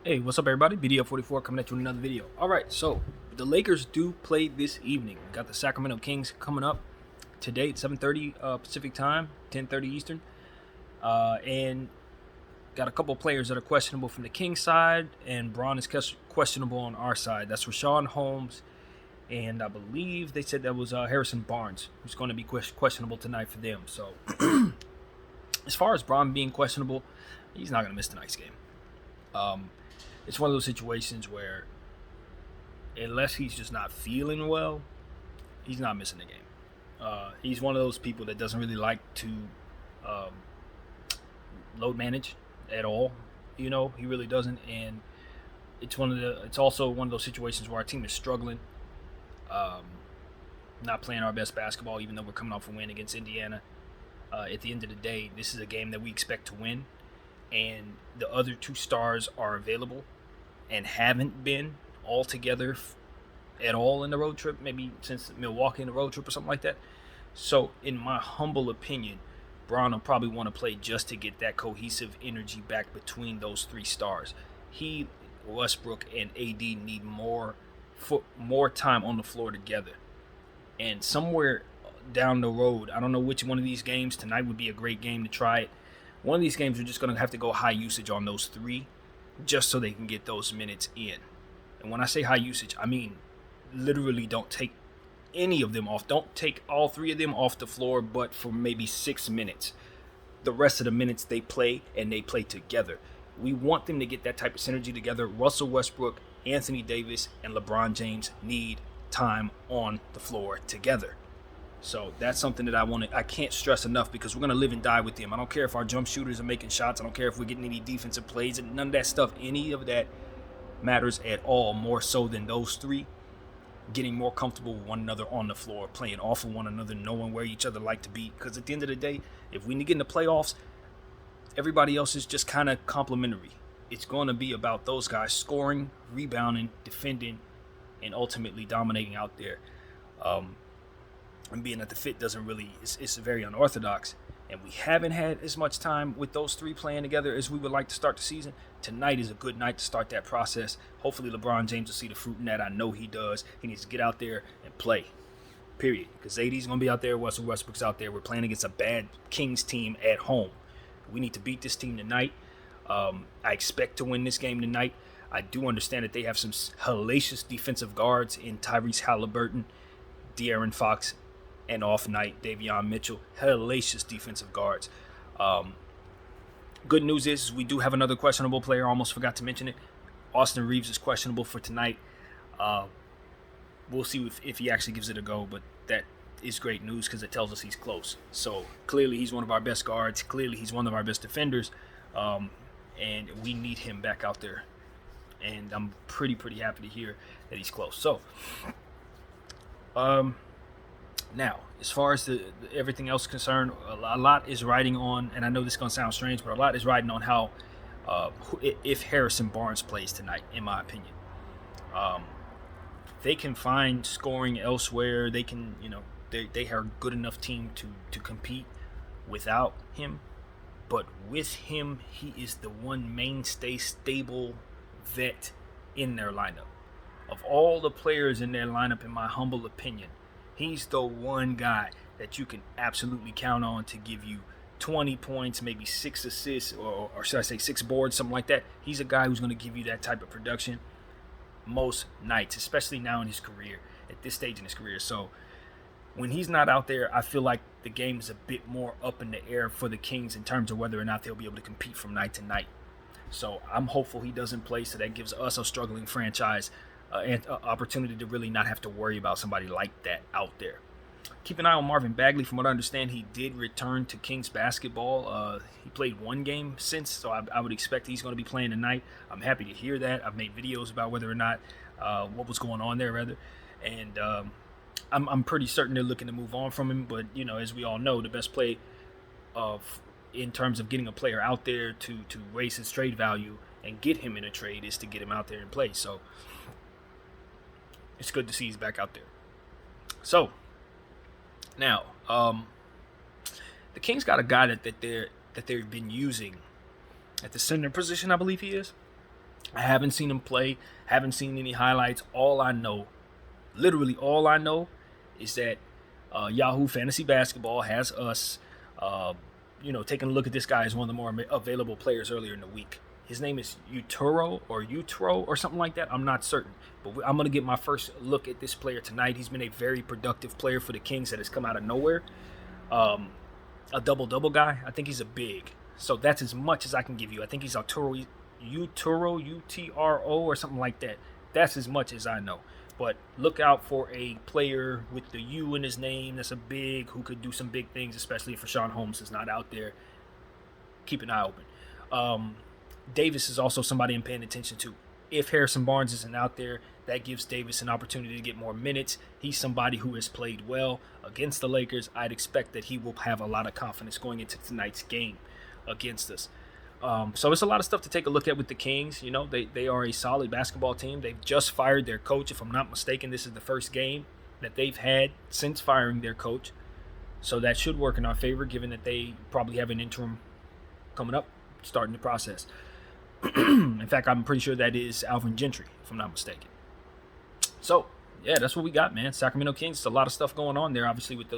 Hey, what's up, everybody? BDF44 coming at you with another video. All right, so the Lakers do play this evening. We got the Sacramento Kings coming up today at 7:30 Pacific time, 10:30 Eastern, and got a couple players that are questionable from the Kings side, and Braun is questionable on our side. That's Rashawn Holmes, and I believe they said that was Harrison Barnes, who's going to be questionable tonight for them. So, as far as Braun being questionable, he's not going to miss tonight's game. It's one of those situations where, unless he's just not feeling well, he's not missing the game. He's one of those people that doesn't really like to um, load manage at all. He really doesn't, and it's also one of those situations where our team is struggling, um, not playing our best basketball, even though we're coming off a win against Indiana. At the end of the day, this is a game that we expect to win, and the other two stars are available and haven't been all together at all in the road trip, maybe since Milwaukee in the road trip or something like that. So, in my humble opinion, Braun will probably want to play just to get that cohesive energy back between those three stars. He, Westbrook, and AD need more time on the floor together. And somewhere down the road, I don't know which one of these games, tonight would be a great game to try it. One of these games, we're just going to have to go high usage on those three just so they can get those minutes in. And when I say high usage, I mean literally don't take any of them off. Don't take all three of them off the floor, but for maybe 6 minutes. The rest of the minutes they play, and they play together. We want them to get that type of synergy together. Russell Westbrook, Anthony Davis, and LeBron James need time on the floor together. So that's something that I can't stress enough, because we're going to live and die with them. I don't care if our jump shooters are making shots. I don't care if we're getting any defensive plays. And none of that stuff, any of that matters at all, more so than those three getting more comfortable with one another on the floor, playing off of one another, knowing where each other like to be. Because at the end of the day, if we get in the playoffs, everybody else is just kind of complimentary. It's going to be about those guys scoring, rebounding, defending, and ultimately dominating out there. And being that the fit doesn't really, it's very unorthodox, and we haven't had as much time with those three playing together as we would like to start the season. Tonight is a good night to start that process. Hopefully LeBron James will see the fruit in that. I know he does. He needs to get out there and play, period. Because AD's going to be out there, Russell Westbrook's out there. We're playing against a bad Kings team at home. We need to beat this team tonight. I expect to win this game tonight. I do understand that they have some hellacious defensive guards in Tyrese Halliburton, De'Aaron Fox, and off night Davion Mitchell. Hellacious defensive guards. Good news is we do have another questionable player. Almost forgot to mention it. Austin Reeves is questionable for tonight. We'll see if he actually gives it a go, but that is great news because it tells us he's close. So clearly he's one of our best guards. Clearly he's one of our best defenders, and we need him back out there. And I'm pretty happy to hear that he's close. So, now, as far as everything else concerned, a lot is riding on, and I know this is going to sound strange, but a lot is riding on how, if Harrison Barnes plays tonight, in my opinion. They can find scoring elsewhere. They can, they are a good enough team to compete without him. But with him, he is the one mainstay, stable vet in their lineup. Of all the players in their lineup, in my humble opinion, he's the one guy that you can absolutely count on to give you 20 points, maybe 6 assists, or should I say 6 boards, something like that. He's a guy who's going to give you that type of production most nights, especially now in his career, at this stage in his career. So when he's not out there, I feel like the game is a bit more up in the air for the Kings in terms of whether or not they'll be able to compete from night to night. So I'm hopeful he doesn't play, so that gives us a struggling franchise an opportunity to really not have to worry about somebody like that out there. Keep an eye on Marvin Bagley. From what I understand, he did return to Kings basketball. He played one game since, so I would expect he's going to be playing tonight. I'm happy to hear that. I've made videos about whether or not what was going on there, rather, and I'm pretty certain they're looking to move on from him. But as we all know, the best play in terms of getting a player out there to raise his trade value and get him in a trade is to get him out there and play. So it's good to see he's back out there. So now, the Kings got a guy that they've been using at the center position, I believe he is. I haven't seen him play, haven't seen any highlights. All I know, literally all I know, is that Yahoo Fantasy Basketball has us, taking a look at this guy as one of the more available players earlier in the week. His name is Uturo or something like that. I'm not certain. But I'm going to get my first look at this player tonight. He's been a very productive player for the Kings that has come out of nowhere. A double-double guy. I think he's a big. So that's as much as I can give you. I think he's Uturo, UTRO, or something like that. That's as much as I know. But look out for a player with the U in his name that's a big, who could do some big things, especially if Rashawn Holmes is not out there. Keep an eye open. Davis is also somebody I'm paying attention to. If Harrison Barnes isn't out there, that gives Davis an opportunity to get more minutes. He's somebody who has played well against the Lakers. I'd expect that he will have a lot of confidence going into tonight's game against us. So it's a lot of stuff to take a look at with the Kings. You know, they are a solid basketball team. They've just fired their coach. If I'm not mistaken, this is the first game that they've had since firing their coach. So that should work in our favor, given that they probably have an interim coming up, starting the process. In fact, I'm pretty sure that is Alvin Gentry, if I'm not mistaken. So, yeah, that's what we got, man. Sacramento Kings. It's a lot of stuff going on there, obviously, with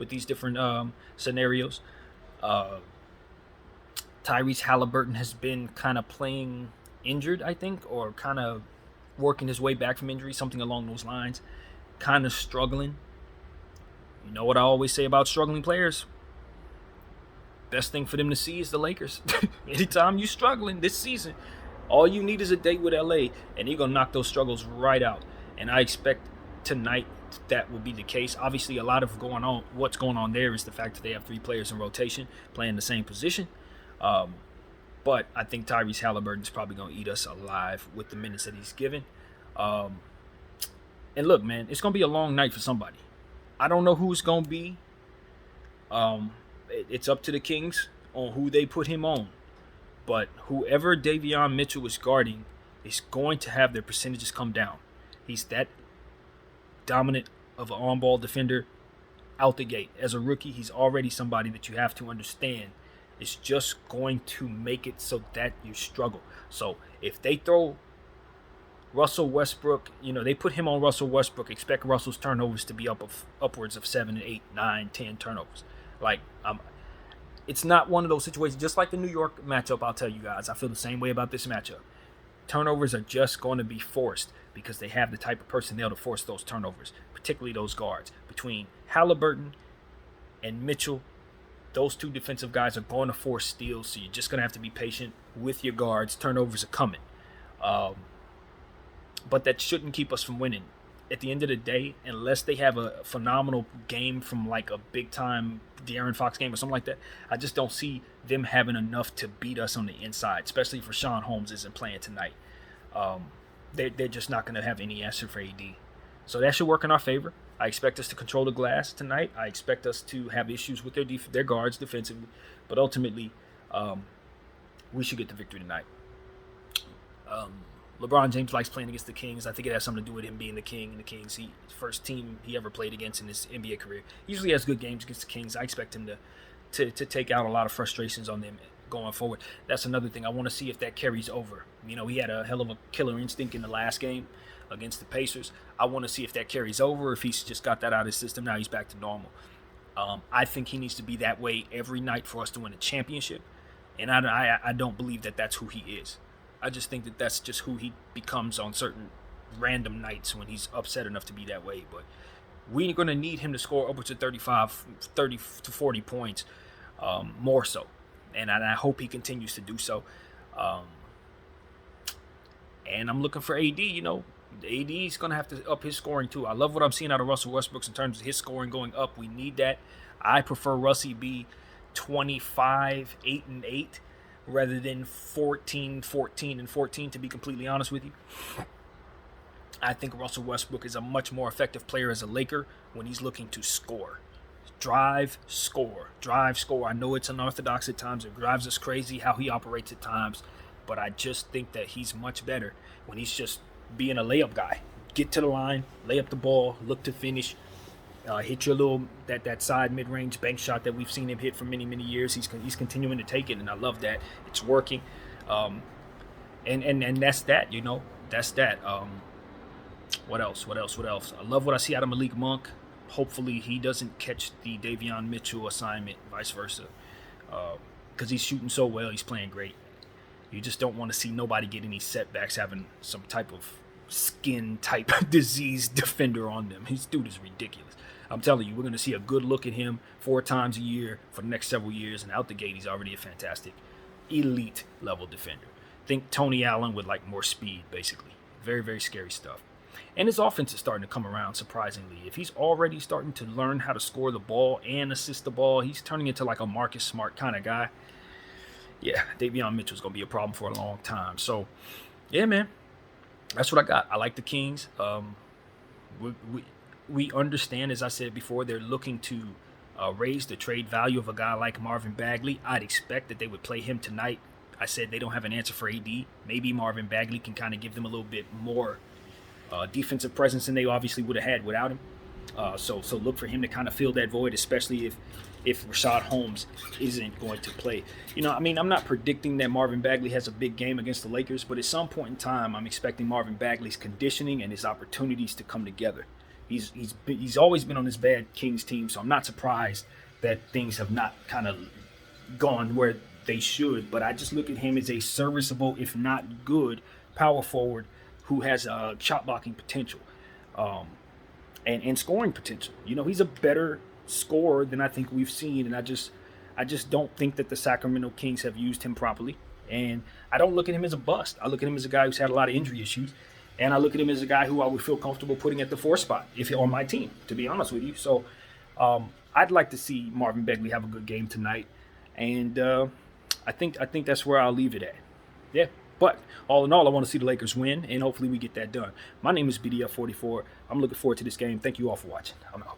these different scenarios. Tyrese Halliburton has been kind of playing injured, I think, or kind of working his way back from injury, something along those lines. Kind of struggling. You know what I always say about struggling players? Best thing for them to see is the Lakers. Anytime you're struggling this season, all you need is a date with LA, and you're going to knock those struggles right out. And I expect tonight that will be the case. Obviously, a lot of what's going on there is the fact that they have 3 players in rotation playing the same position. But I think Tyrese Halliburton is probably going to eat us alive with the minutes that he's given. And look, man, it's going to be a long night for somebody. I don't know who it's going to be. It's up to the Kings on who they put him on. But whoever Davion Mitchell is guarding is going to have their percentages come down. He's that dominant of an on-ball defender out the gate. As a rookie, he's already somebody that you have to understand is just going to make it so that you struggle. So if they throw Russell Westbrook, they put him on Russell Westbrook, expect Russell's turnovers to be upwards of 7, 8, 9, 10 turnovers. It's not one of those situations, just like the New York matchup, I'll tell you guys. I feel the same way about this matchup. Turnovers are just going to be forced because they have the type of personnel to force those turnovers, particularly those guards. Between Halliburton and Mitchell, those 2 defensive guys are going to force steals, so you're just going to have to be patient with your guards. Turnovers are coming. But that shouldn't keep us from winning. At the end of the day, unless they have a phenomenal game from like a big-time De'Aaron Fox game or something like that, I just don't see them having enough to beat us on the inside, especially if Rashawn Holmes isn't playing tonight. They're just not going to have any answer for AD. So that should work in our favor. I expect us to control the glass tonight. I expect us to have issues with their guards defensively. But ultimately, we should get the victory tonight. LeBron James likes playing against the Kings. I think it has something to do with him being the king and the Kings. First team he ever played against in his NBA career. He usually has good games against the Kings. I expect him to take out a lot of frustrations on them going forward. That's another thing. I want to see if that carries over. He had a hell of a killer instinct in the last game against the Pacers. I want to see if that carries over, if he's just got that out of his system. Now he's back to normal. I think he needs to be that way every night for us to win a championship. And I don't believe that that's who he is. I just think that that's just who he becomes on certain random nights when he's upset enough to be that way. But we're going to need him to score upwards of 30 to 40 points, more so. And I hope he continues to do so. And I'm looking for AD, AD is going to have to up his scoring too. I love what I'm seeing out of Russell Westbrook in terms of his scoring going up. We need that. I prefer Russie be 25, 8, and 8. Rather than 14, 14, and 14, to be completely honest with you. I think Russell Westbrook is a much more effective player as a Laker when he's looking to score. Drive, score. Drive, score. I know it's unorthodox at times. It drives us crazy how he operates at times. But I just think that he's much better when he's just being a layup guy. Get to the line, lay up the ball, look to finish. Hit your little that side mid-range bank shot that we've seen him hit for many years. He's continuing to take it, and I love that. It's working. And that's that. That's that. What else? I love what I see out of Malik Monk. Hopefully he doesn't catch the Davion Mitchell assignment, vice versa, because he's shooting so well. He's playing great. You just don't want to see nobody get any setbacks having some type of skin type disease defender on them. His dude is ridiculous. I'm telling you, we're going to see a good look at him 4 times a year for the next several years. And out the gate, he's already a fantastic, elite level defender. Think Tony Allen with like more speed, basically. Very, very scary stuff. And his offense is starting to come around, surprisingly. If he's already starting to learn how to score the ball and assist the ball, he's turning into like a Marcus Smart kind of guy. Yeah, Davion Mitchell's going to be a problem for a long time. So, yeah, man, that's what I got. I like the Kings. We understand, as I said before, they're looking to raise the trade value of a guy like Marvin Bagley. I'd expect that they would play him tonight. I said they don't have an answer for AD. Maybe Marvin Bagley can kind of give them a little bit more defensive presence than they obviously would have had without him. So look for him to kind of fill that void, especially if Rashad Holmes isn't going to play. I'm not predicting that Marvin Bagley has a big game against the Lakers, but at some point in time, I'm expecting Marvin Bagley's conditioning and his opportunities to come together. He's always been on this bad Kings team, so I'm not surprised that things have not kind of gone where they should. But I just look at him as a serviceable, if not good, power forward who has shot blocking potential and scoring potential. He's a better scorer than I think we've seen, and I just don't think that the Sacramento Kings have used him properly. And I don't look at him as a bust. I look at him as a guy who's had a lot of injury issues, and I look at him as a guy who I would feel comfortable putting at the 4 spot if on my team, to be honest with you. So I'd like to see Marvin Bagley have a good game tonight, and I think that's where I'll leave it at. Yeah. But all in all, I want to see the Lakers win, and hopefully we get that done. My name is BDF44. I'm looking forward to this game. Thank you all for watching. I'm out.